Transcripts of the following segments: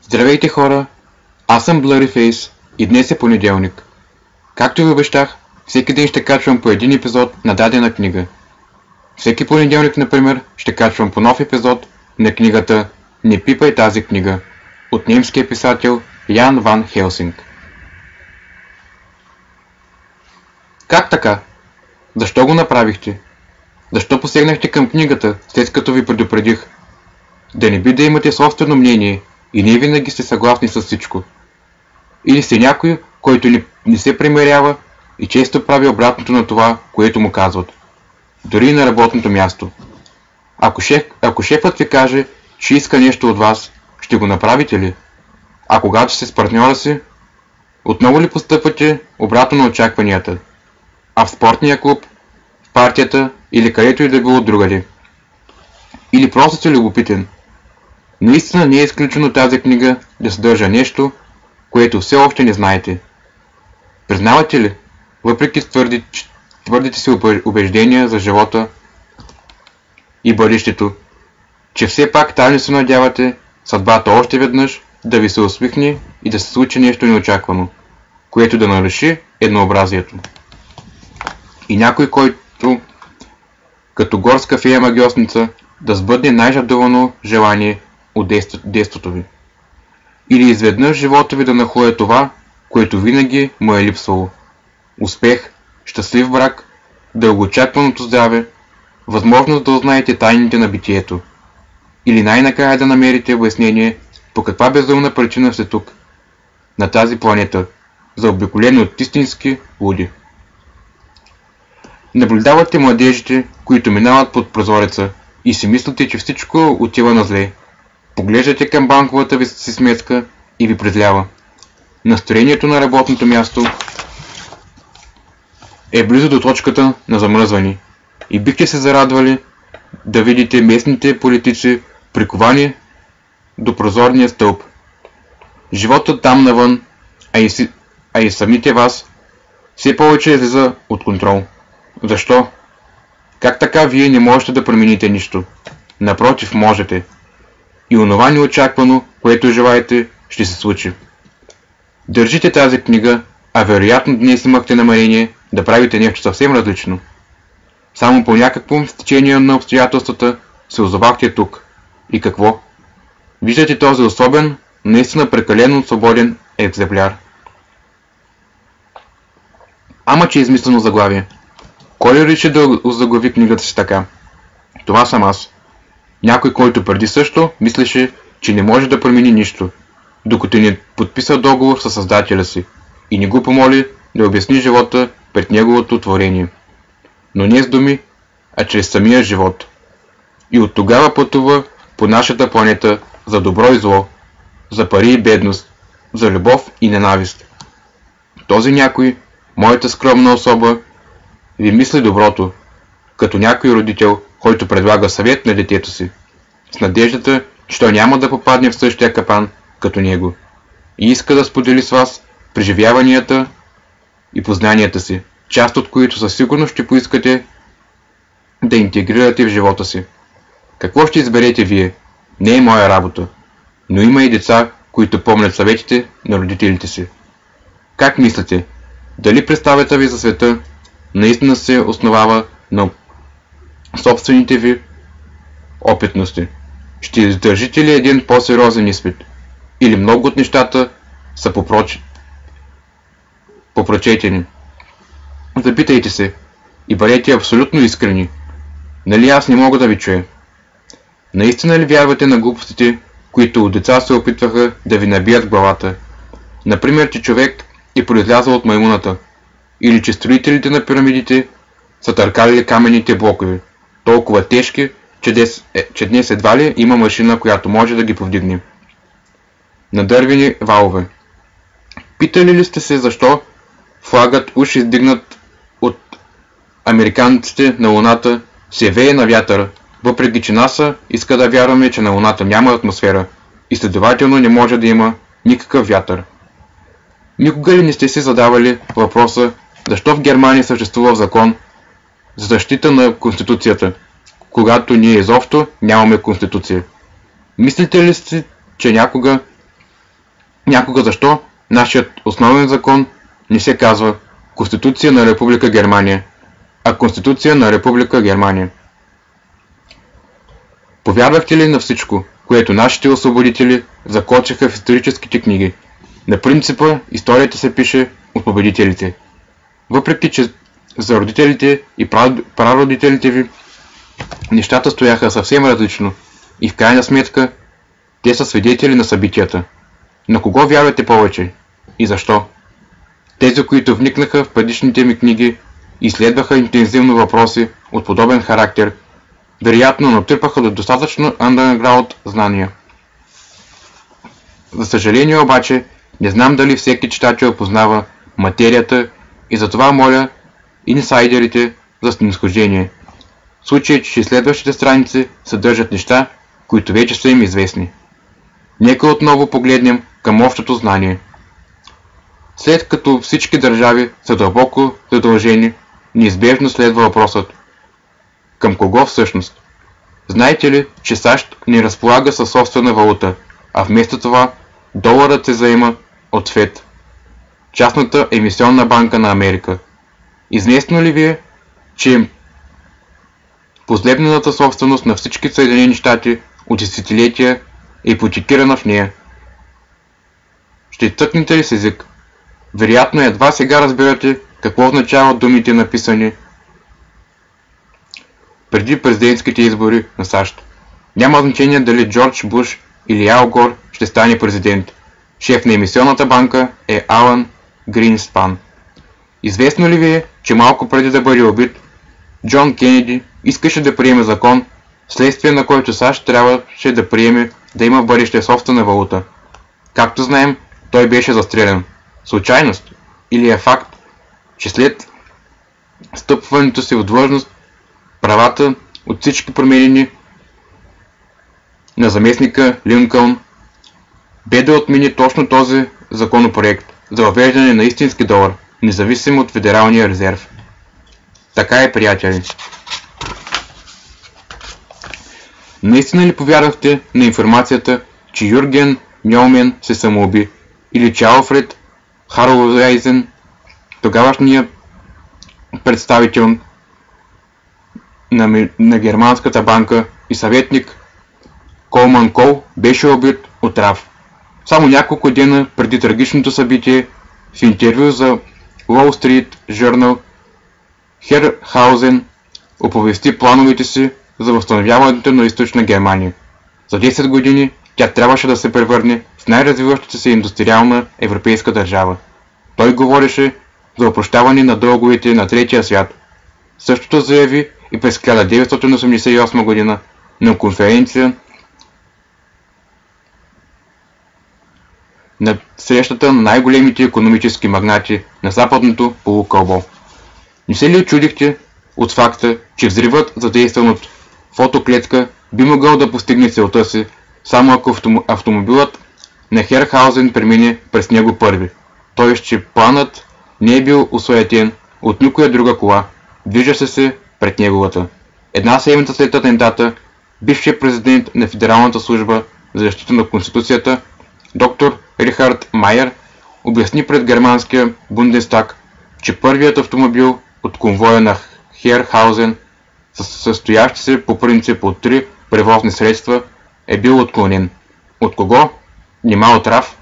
Здравейте хора, аз съм Blurryface и днес е понеделник. Както ви обещах, всеки ден ще качвам по един епизод на дадена книга. Всеки понеделник, например, ще качвам по нов епизод на книгата "Не пипай тази книга" от немския писател Ян Ван Хелсинг. Как така? Защо го направихте? Защо посегнахте към книгата, след като ви предупредих? Да не би да имате собствено мнение и не винаги сте съгласни с всичко. Или сте някой, който не се примирява и често прави обратното на това, което му казват. Дори и на работното място. Ако шефът ви каже, че иска нещо от вас, ще го направите ли? А когато сте с партньора си, отново ли постъпвате обратно на очакванията? А в спортния клуб, в партията или където и да било другаде? Или просто сте любопитен? Наистина не е изключено тази книга да съдържа нещо, което все още не знаете. Признавате ли, въпреки твърдите си убеждения за живота и бъдещето, че все пак тайно се надявате съдбата още веднъж да ви се усмихне и да се случи нещо неочаквано, което да наруши еднообразието? И някой, който като горска фея магиосница да сбъдне най-жадувано желание от детството ви. Или изведнъж живота ви да нахлуе това, което винаги му е липсвало. Успех, щастлив брак, дългоочакваното здраве, възможност да узнаете тайните на битието. Или най-накрая да намерите обяснение по каква безумна причина сте тук, на тази планета, заобиколени от истински луди. Наблюдавате младежите, които минават под прозореца и си мислите, че всичко отива на зле. Поглеждате към банковата ви си сметка и ви презлява. Настроението на работното място е близо до точката на замръзване и бихте се зарадвали да видите местните политици приковани до прозорния стълб. Животът там навън, а и самите вас, все повече излиза от контрол. Защо? Как така вие не можете да промените нищо? Напротив, можете. И онова неочаквано, което желаете, ще се случи. Държите тази книга, а вероятно днес имахте намерение да правите нещо съвсем различно. Само по някакво стечение на обстоятелствата се озовахте тук. И какво? Виждате този особен, наистина прекалено свободен екземпляр. Ама че е измислено заглавие. Кой ли реши да озаглави книгата си така? Това съм аз. Някой, който преди също мислеше, че не може да промени нищо, докато не подписа договор със създателя си и не го помоли да обясни живота пред неговото творение. Но не с думи, а чрез самия живот. И от тогава пътува по нашата планета за добро и зло, за пари и бедност, за любов и ненавист. Този някой, моята скромна особа, ви мисли доброто, като някой родител, който предлага съвет на детето си, с надеждата, че той няма да попадне в същия капан като него, и иска да сподели с вас преживяванията и познанията си, част от които със сигурност ще поискате да интегрирате в живота си. Какво ще изберете вие? Не е моя работа, но има и деца, които помнят съветите на родителите си. Как мислите? Дали представата ви за света наистина се основава на собствените ви опитности? Ще издържите ли един по-сериозен изпит? Или много от нещата са попрочетени? Запитайте се и бъдете абсолютно искрени. Нали аз не мога да ви чуя? Наистина ли вярвате на глупостите, които от деца се опитваха да ви набият главата? Например, че човек е произлязъл от маймуната, или че строителите на пирамидите са търкалили каменните блокове, толкова тежки, че днес едва ли има машина, която може да ги повдигне. Надървени валове. Питали ли сте се защо флагът, уж издигнат от американците на Луната, се вее на вятъра, въпреки че НАСА иска да вярваме, че на Луната няма атмосфера и следователно не може да има никакъв вятър? Никога ли не сте си задавали въпроса защо в Германия съществува закон за защита на Конституцията, когато ние изобщо нямаме Конституция? Мислите ли си, че някога Някога защо нашият основен закон не се казва Конституция на Република Германия, а Конституция на Република Германия? Повярвахте ли на всичко, което нашите освободители закочиха в историческите книги? На принципа историята се пише от победителите. Въпреки че за родителите и прародителите ви нещата стояха съвсем различно и в крайна сметка те са свидетели на събитията. На кого вярвате повече и защо? Тези, които вникнаха в предишните ми книги и изследваха интензивно въпроси от подобен характер, вероятно натърпаха до достатъчно underground знания. За съжаление обаче, не знам дали всеки читател познава материята и затова моля инсайдерите за снисхождение. В случай, че следващите страници съдържат неща, които вече са им известни. Нека отново погледнем към общото знание. След като всички държави са дълбоко задължени, неизбежно следва въпросът: към кого всъщност? Знаете ли, че САЩ не разполага със собствена валута, а вместо това доларът се заема от ФЕД, частната емисионна банка на Америка? Известно ли ви е, че поземлената собственост на всички Съединени щати от десетилетия е ипотекирана в нея? Ще тъкнете ли с език? Вероятно едва сега разбирате какво означават думите, написани преди президентските избори на САЩ. Няма значение дали Джордж Буш или Ал Гор ще стане президент. Шеф на емисионната банка е Алън Гринспан. Известно ли ви е, че малко преди да бъде убит, Джон Кенеди искаше да приеме закон, следствие на който САЩ трябваше да приеме да има в бъдеще собствена валута? Както знаем, той беше застрелян. Случайност или е факт, че след стъпването си в длъжност, правата от всички променени на заместника Линкълн бе да отмени точно този законопроект за въвеждане на истински долар, независим от Федералния резерв. Така е, приятели. Наистина ли повярвахте на информацията, че Юрген Мьолмен се самоуби, или че Алфред Харлоайзен, тогавашният представител на Германската банка и съветник Колман Кол, беше убит от рав? Само няколко дена преди трагичното събитие, в интервю за Wall Street Journal, Херхаузен оповести плановете си за възстановяването на източна Германия. За 10 години тя трябваше да се превърне в най-развиващата се индустриална европейска държава. Той говореше за опрощаване на дълговете на третия свят. Същото заяви и през 1988 година на конференция на срещата на най-големите икономически магнати на западното полукълбо. Не се ли очудихте от факта, че взривът, задействан от фотоклетка, би могъл да постигне целта си, само ако автомобилът на Херхаузен премине през него първи? Т.е. че планът не е бил осуетен от никоя друга кола, движеше се пред неговата. Една седмица след атентата, бившият президент на Федералната служба за защита на Конституцията, доктор Рихард Майер, обясни пред германския Бундестаг, че първият автомобил от конвоя на Херхаузен, състоящ се по принцип от 3 превозни средства, е бил отклонен. От кого? Нима от рав?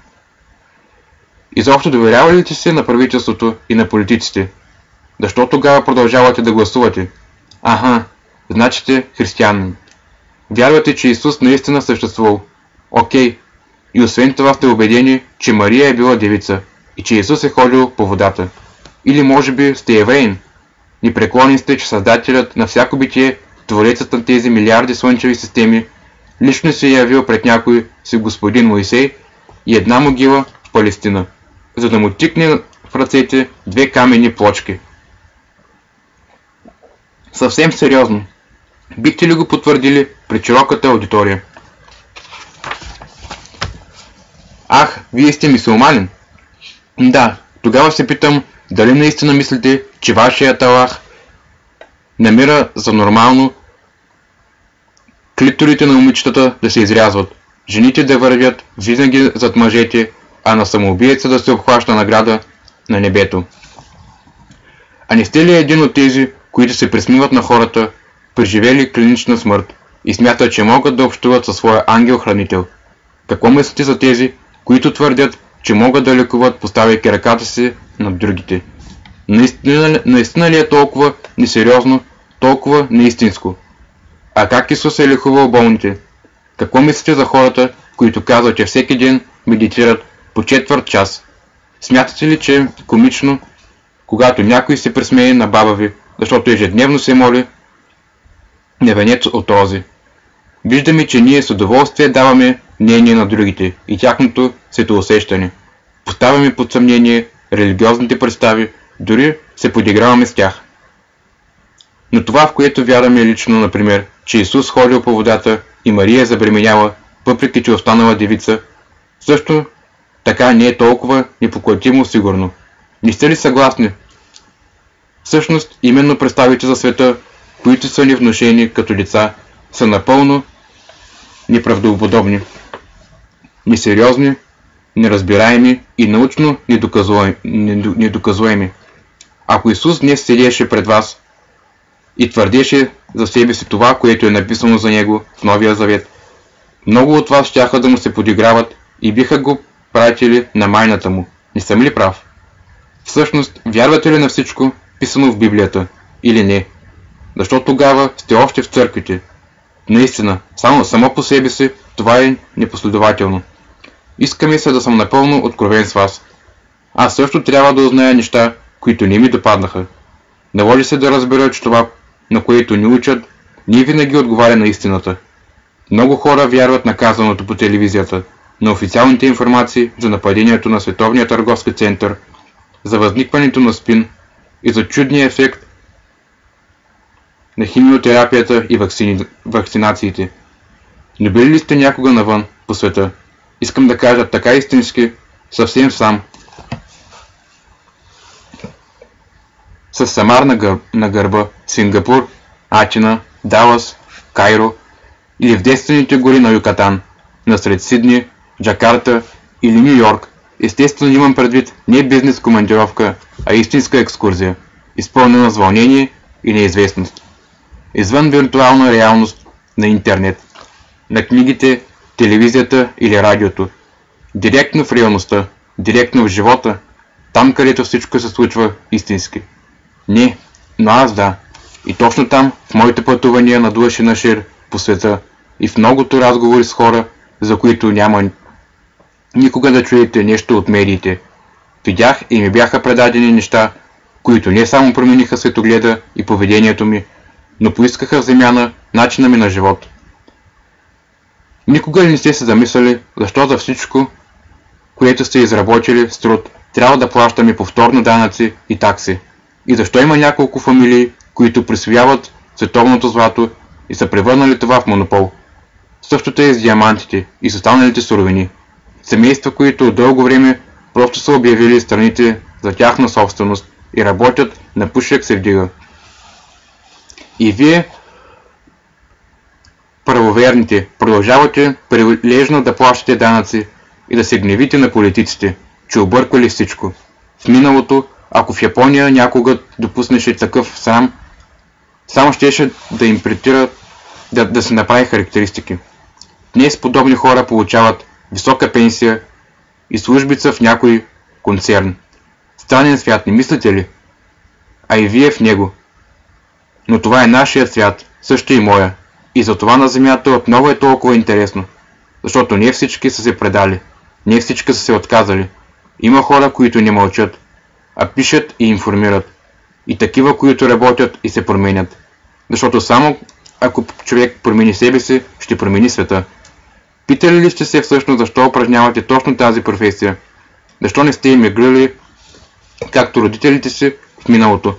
Изобщо доверявали ли се на правителството и на политиците? Защо тогава продължавате да гласувате? Аха, значи сте християнин. Вярвате, че Исус наистина съществувал. Окей. И освен това сте убедени, че Мария е била девица и че Исус е ходил по водата. Или може би сте евреин. Непреклонен сте, че Създателят на всяко битие, творецът на тези милиарди слънчеви системи, лично се е явил пред някой си господин Моисей и една могила в Палестина, за да му тикне в ръцете 2 каменни плочки. Съвсем сериозно. Бихте ли го потвърдили пред широката аудитория? Ах, вие сте мюсюлманин? Да, тогава се питам, дали наистина мислите, че вашият Аллах намира за нормално клиторите на момичетата да се изрязват, жените да вървят винаги зад мъжете а на самоубиеца да се обхваща награда на небето. А не сте ли един от тези, които се присмиват на хората, преживели клинична смърт и смятат, че могат да общуват със своя ангел-хранител? Какво мислите за тези, които твърдят, че могат да лекуват, поставяйки ръката си над другите? Наистина ли е толкова несериозно, толкова неистинско? А как Исус е лекувал болните? Какво мислите за хората, които казват, че всеки ден медитират по четвърт час? Смятате ли, че е комично, когато някой се присмее на баба ви, защото ежедневно се моли на венец от рози? Виждаме, че ние с удоволствие даваме мнение на другите и тяхното светоусещане. Поставяме под съмнение религиозните представи, дори се подиграваме с тях. Но това, в което вярваме лично, например, че Исус ходил по водата и Мария забременяла, въпреки че останала девица, също така не е толкова непоклатимо сигурно. Не сте ли съгласни? Всъщност, именно представите за света, които са ни внушени като деца, са напълно неправдоподобни, несериозни, неразбираеми и научно недоказуеми. Ако Исус днес седеше пред вас и твърдеше за себе си това, което е написано за него в Новия Завет, много от вас щяха да му се подиграват и биха го пратили на майната му. Не съм ли прав? Всъщност, вярвате ли на всичко писано в Библията или не? Защо тогава сте още в църквите? Наистина, само по себе си това е непоследователно. Искаме се да съм напълно откровен с вас. Аз също трябва да узная неща, които не ми допаднаха. Наложи се да разбера, че това, на което ни учат, не винаги отговаря на истината. Много хора вярват на казаното по телевизията, на официалните информации за нападението на Световния търговски център, за възникването на СПИН и за чудния ефект на химиотерапията и вакцинациите. Не били ли сте някога навън по света? Искам да кажа така истински, съвсем сам. С Самар на гърба, Сингапур, Атина, Далас, Кайро или в действените гори на Юкатан, насред Сидни, Джакарта или Ню Йорк. Естествено имам предвид не бизнес командировка, а истинска екскурзия, изпълнена с вълнение и неизвестност. Извън виртуална реалност на интернет, на книгите, телевизията или радиото. Директно в реалността, директно в живота, там където всичко се случва истински. Не, но аз да. И точно там, в моите пътувания на душа на шир по света и в многото разговори с хора, за които няма никога да чуете нещо от медиите, видях и ми бяха предадени неща, които не само промениха светогледа и поведението ми, но поискаха в замяна начина ми на живот. Никога ли не сте се замисляли, защо за всичко, което сте изработили с труд, трябва да плащаме повторно данъци и такси? И защо има няколко фамилии, които присвояват световното злато и са превърнали това в монопол? Същото е и с диамантите и с останалите суровини. Семейства, които от дълго време просто са обявили страните за тяхна собственост и работят на пушек се вдига. И вие, правоверните, продължавате прилежно да плащате данъци и да се гневите на политиците, че обърквали всичко. В миналото, ако в Япония някога допуснеше такъв срам, само щеше да им претира да се направи характеристики. Днес подобни хора получават висока пенсия и службица в някой концерн. Странен свят, не мислите ли? А и вие в него. Но това е нашият свят, също и моя. И затова на земята отново е толкова интересно. Защото не всички са се предали, не всички са се отказали. Има хора, които не мълчат, а пишат и информират. И такива, които работят и се променят. Защото само ако човек промени себе си, ще промени света. Питали ли сте се всъщност защо упражнявате точно тази професия? Защо не сте им миглили, както родителите си в миналото?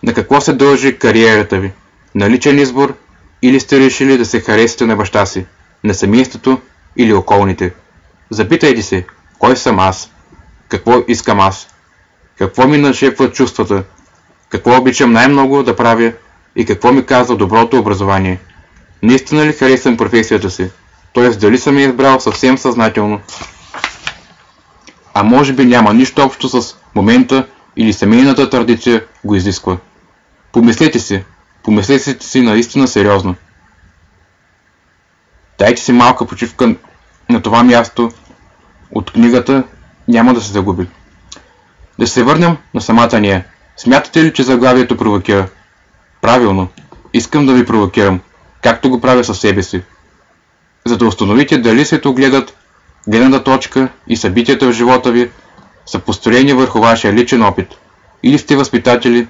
На какво се дължи кариерата ви? На личен избор или сте решили да се харесате на баща си, на семейството или околните? Запитайте се, кой съм аз? Какво искам аз? Какво ми нашепват чувствата? Какво обичам най-много да правя и какво ми казва доброто образование? Наистина ли харесвам професията си? Т.е. дали съм я избрал съвсем съзнателно? а може би няма нищо общо с момента или семейната традиция го изисква. Помислете си наистина сериозно. Дайте си малка почивка на това място от книгата, няма да се загуби. Да се върнем на самата нея. Смятате ли, че заглавието провокира? Правилно. Искам да ви провокирам, както го правя със себе си. За да установите дали светогледът, гледната точка и събитията в живота ви са построени върху вашия личен опит, или сте възпитатели,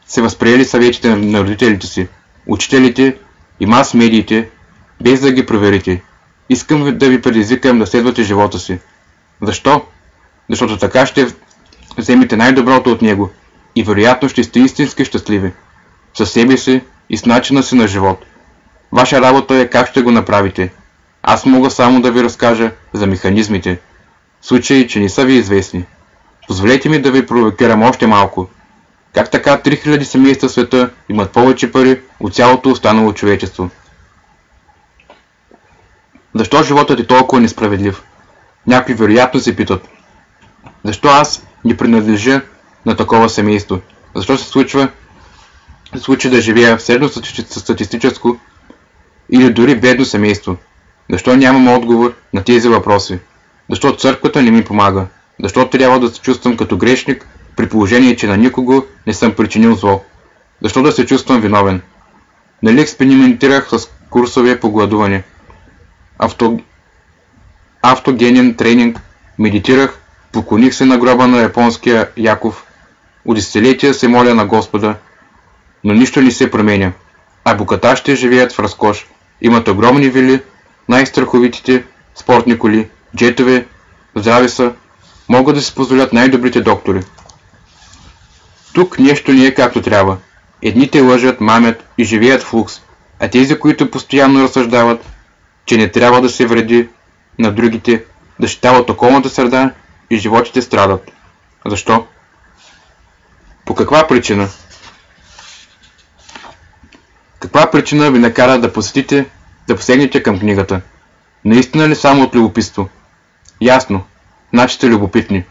се възприели съветите на родителите си, учителите и мас-медиите, без да ги проверите. Искам да ви предизвикам да следвате живота си. Защо? Защото така ще вземете най-доброто от него и вероятно ще сте истински щастливи. Със себе си и с начина си на живот. Ваша работа е как ще го направите. Аз мога само да ви разкажа за механизмите, в случай, че не са ви известни. Позволете ми да ви провокирам още малко. Как така 3000 семейства в света имат повече пари от цялото останало човечество? Защо животът е толкова несправедлив? Някои вероятно се питат. Защо аз не принадлежа на такова семейство? Защо се случва да живея в средностатистическо или дори бедно семейство? Защо нямам отговор на тези въпроси? Защо църквата не ми помага? Защо трябва да се чувствам като грешник, при положение, че на никого не съм причинил зло? Защо да се чувствам виновен? Нали експериментирах с курсове по гладуване, автогенен тренинг, медитирах, поклоних се на гроба на японския Яков, от десетилетия се моля на Господа, но нищо не се променя, а богаташите живеят в разкош, имат огромни вили, най-страховитите спортни коли, джетове, здрави са, могат да си позволят най-добрите доктори. Тук нещо не е както трябва. Едните лъжат, мамят и живеят в лукс, а тези, които постоянно разсъждават, че не трябва да се вреди на другите, защитават околната среда и животите страдат. Защо? По каква причина? Каква причина ви накара да посегнете към книгата? Наистина ли само от любопитство? Ясно, значи сте любопитни.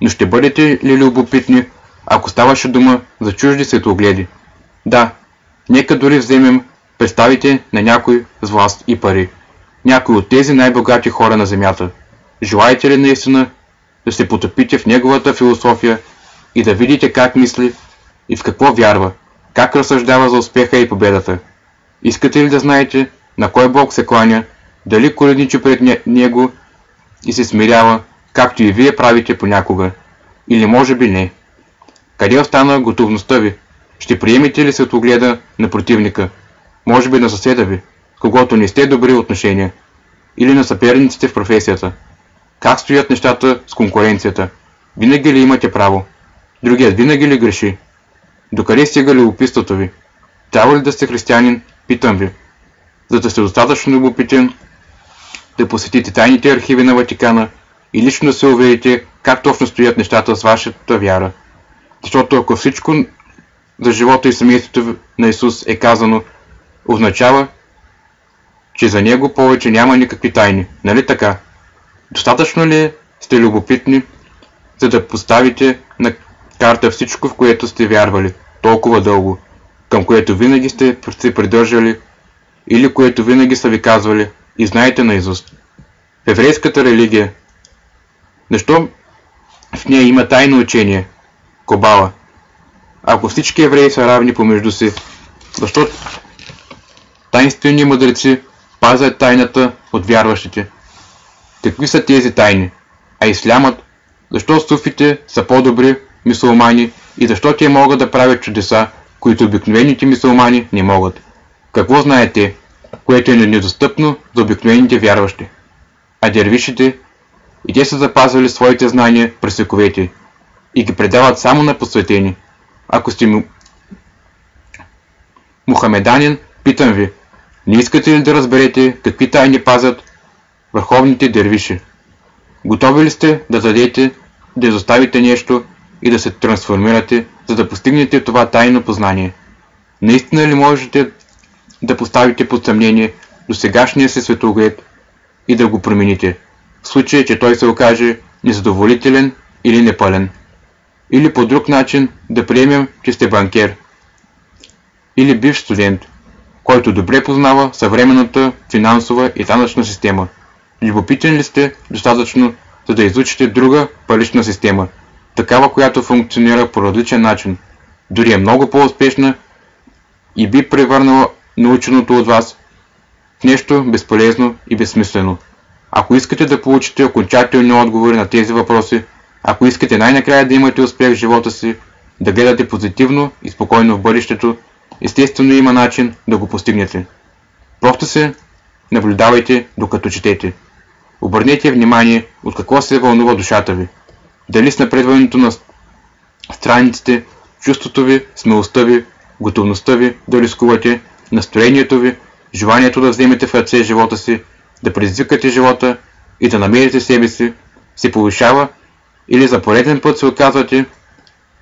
Но ще бъдете ли любопитни, ако ставаше дума за чужди светогледи? Да, нека дори вземем представите на някой с власт и пари. Някой от тези най-богати хора на земята. Желаете ли наистина да се потопите в неговата философия и да видите как мисли и в какво вярва, как разсъждава за успеха и победата? Искате ли да знаете на кой Бог се кланя, дали коленичи пред него и се смирява, както и вие правите понякога? Или може би не? Къде остана готовността ви? Ще приемете ли светогледа на противника? Може би на съседа ви, с когото не сте добри отношения? Или на съперниците в професията? Как стоят нещата с конкуренцията? Винаги ли имате право? Другият винаги ли греши? Докъде стига любопитството ви? Трябва ли да сте християнин? Питам ви. За да сте достатъчно любопитен, да посетите тайните архиви на Ватикана и лично да се уверите как точно стоят нещата с вашата вяра. Защото ако всичко за живота и семейството на Исус е казано, означава, че за него повече няма никакви тайни. Нали така? Достатъчно ли сте любопитни, за да поставите на карта всичко, в което сте вярвали толкова дълго, към което винаги сте се придържали или което винаги са ви казвали и знаете наизуст? В еврейската религия, защо в нея има тайно учение, Кобала? Ако всички евреи са равни помежду си, защо тайнствени мъдреци пазят тайната от вярващите? Какви са тези тайни? А ислямът? Защо суфите са по-добри мюсюлмани и защо те могат да правят чудеса, които обикновените мюсюлмани не могат? Какво знаете, което е недостъпно за обикновените вярващи? А дервишите? И те са запазвали своите знания през вековете и ги предават само на посветени. Ако сте мухамеданин, питам ви, не искате ли да разберете какви тайни пазят върховните дервиши? Готови ли сте да дадете, да изоставите нещо и да се трансформирате, за да постигнете това тайно познание? Наистина ли можете да поставите под съмнение досегашния си светоглед и да го промените, в случай, че той се окаже незадоволителен или непълен. Или по друг начин да приемем, че сте банкер. Или бивш студент, който добре познава съвременната финансова и данъчна система. Любопитен ли сте достатъчно, за да изучите друга парична система, такава, която функционира по различен начин, дори е много по-успешна и би превърнала наученото от вас в нещо безполезно и безсмислено? Ако искате да получите окончателни отговори на тези въпроси, ако искате най-накрая да имате успех в живота си, да гледате позитивно и спокойно в бъдещето, естествено има начин да го постигнете. Просто се наблюдавайте докато четете. Обърнете внимание от какво се вълнува душата ви. Дали с напредването на страниците, чувството ви, смелостта ви, готовността ви да рискувате, настроението ви, желанието да вземете в ръце живота си, да предизвикате живота и да намерите себе си, се повишава, или за пореден път се отказвате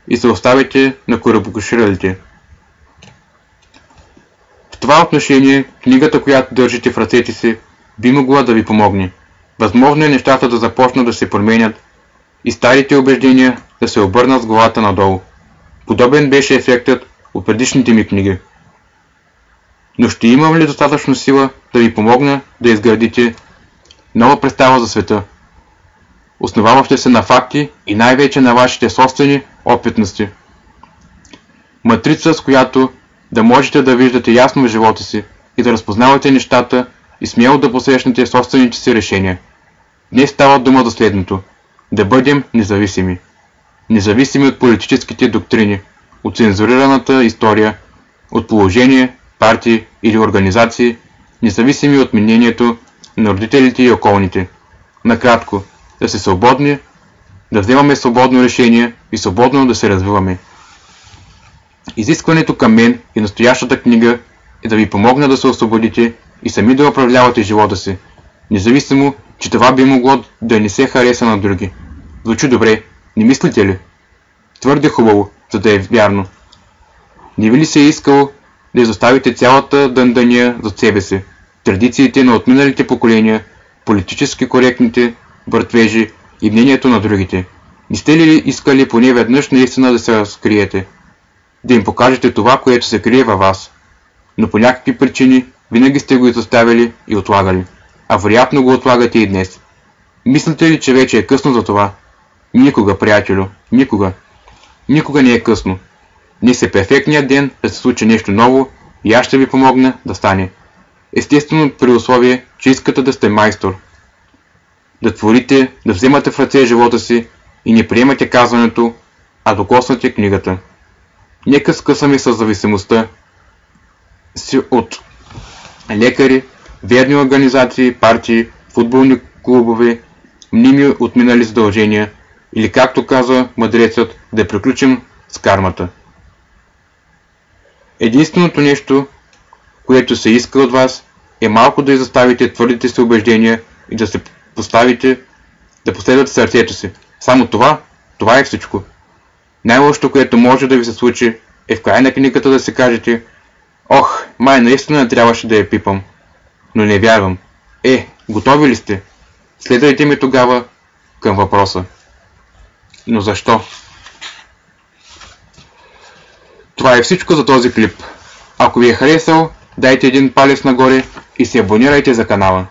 и се оставите на корабокоширалите. В това отношение книгата, която държите в ръцете си, би могла да ви помогне. Възможно е нещата да започнат да се променят и старите убеждения да се обърнат с главата надолу. Подобен беше ефектът от предишните ми книги. Но ще имам ли достатъчно сила да ви помогна да изградите нова представа за света, основаваща се на факти и най-вече на вашите собствени опитности? Матрица, с която да можете да виждате ясно в живота си и да разпознавате нещата и смело да посрещнете собствените си решения. Днес става дума за следното: да бъдем независими. Независими от политическите доктрини, от цензурираната история, от положение, партии или организации, независими от мнението на родителите и околните. Накратко, да се свободни, да вземаме свободно решение и свободно да се развиваме. Изискването към мен и настоящата книга е да ви помогна да се освободите и сами да управлявате живота си, независимо, че това би могло да не се хареса на други. Звучи добре, не мислите ли? Твърде хубаво, за да е вярно. Не ви ли се е искало да изоставите цялата дъндания зад себе си, традициите на отминалите поколения, политически коректните въртвежи и мнението на другите? Не сте ли искали поне веднъж наистина да се разкриете, да им покажете това, което се крие във вас? Но по някакви причини винаги сте го изоставили и отлагали, а вероятно го отлагате и днес. Мислите ли, че вече е късно за това? Никога, приятелю, никога. Никога не е късно. Днес е перфектният ден да се случи нещо ново и аз ще ви помогна да стане. Естествено, при условие, че искате да сте майстор. Да творите, да вземате в ръце живота си и не приемате казването, а докоснате книгата. Нека скъсаме с зависимостта си от лекари, верни организации, партии, футболни клубове, мними отминали задължения или, както казва мъдрецът, да приключим с кармата. Единственото нещо, което се иска от вас, е малко да изоставите твърдите си убеждения и да се поставите, да последвате сърцето си. Само това е всичко. Най-лошото, което може да ви се случи, е в края на книгата да се кажете: ох, май наистина не трябваше да я пипам. Но не вярвам. Готови ли сте? Следвайте ми тогава към въпроса: но защо? Това е всичко за този клип. Ако ви е харесал, дайте един палец нагоре и се абонирайте за канала.